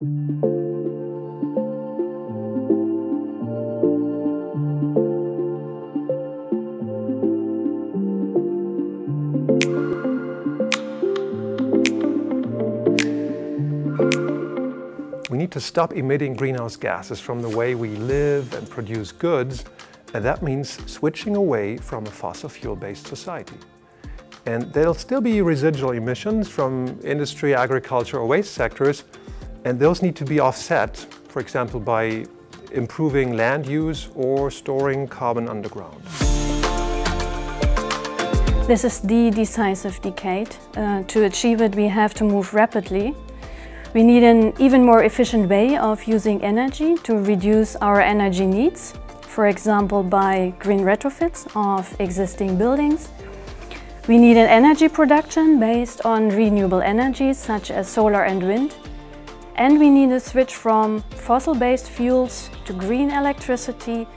We need to stop emitting greenhouse gases from the way we live and produce goods, and that means switching away from a fossil fuel-based society. And there'll still be residual emissions from industry, agriculture or waste sectors, and those need to be offset, for example, by improving land use or storing carbon underground. This is the decisive decade. To achieve it, we have to move rapidly. We need an even more efficient way of using energy to reduce our energy needs, for example by green retrofits of existing buildings. We need an energy production based on renewable energies such as solar and wind. And we need a switch from fossil-based fuels to green electricity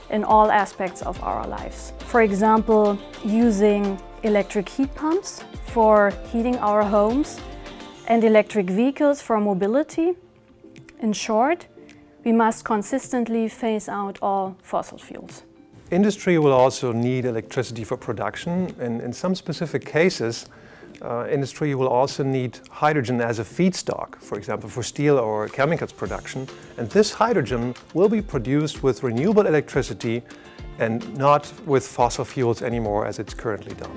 in all aspects of our lives. For example, using electric heat pumps for heating our homes and electric vehicles for mobility. In short, we must consistently phase out all fossil fuels. Industry will also need electricity for production, and in some specific cases, industry will also need hydrogen as a feedstock, for example for steel or chemicals production. And this hydrogen will be produced with renewable electricity and not with fossil fuels anymore as it's currently done.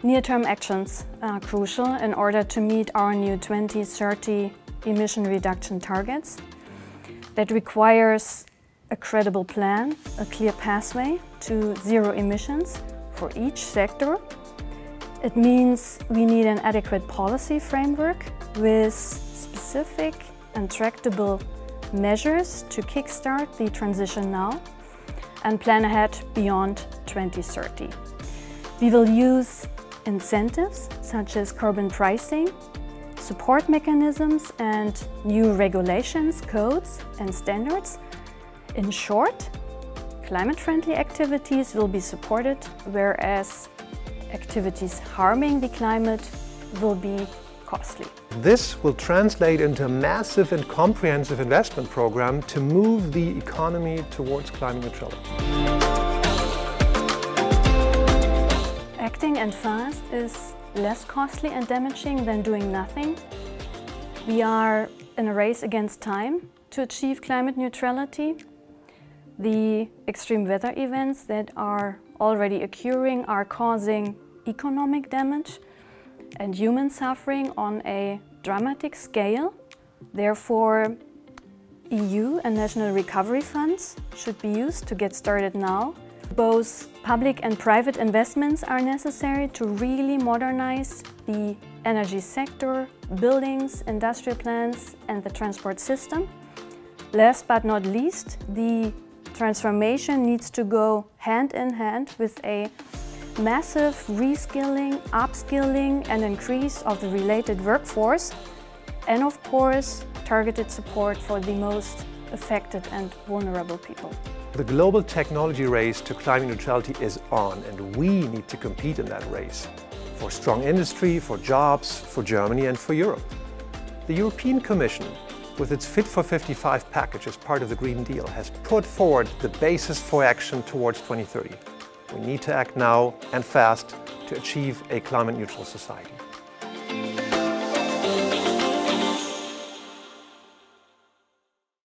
Near-term actions are crucial in order to meet our new 2030 emission reduction targets. That requires a credible plan, a clear pathway to zero emissions for each sector. It means we need an adequate policy framework with specific and tractable measures to kickstart the transition now and plan ahead beyond 2030. We will use incentives such as carbon pricing, support mechanisms and new regulations, codes and standards. In short, climate-friendly activities will be supported, whereas activities harming the climate will be costly. This will translate into a massive and comprehensive investment program to move the economy towards climate neutrality. Acting and fast is less costly and damaging than doing nothing. We are in a race against time to achieve climate neutrality. The extreme weather events that are already occurring are causing economic damage and human suffering on a dramatic scale. Therefore, EU and national recovery funds should be used to get started now. Both public and private investments are necessary to really modernize the energy sector, buildings, industrial plants and the transport system. Last but not least, the transformation needs to go hand in hand with a massive reskilling, upskilling and increase of the related workforce, and of course targeted support for the most affected and vulnerable people. The global technology race to climate neutrality is on, and we need to compete in that race for strong industry, for jobs, for Germany and for Europe. The European Commission, with its Fit for 55 package as part of the Green Deal, has put forward the basis for action towards 2030. We need to act now and fast to achieve a climate neutral society.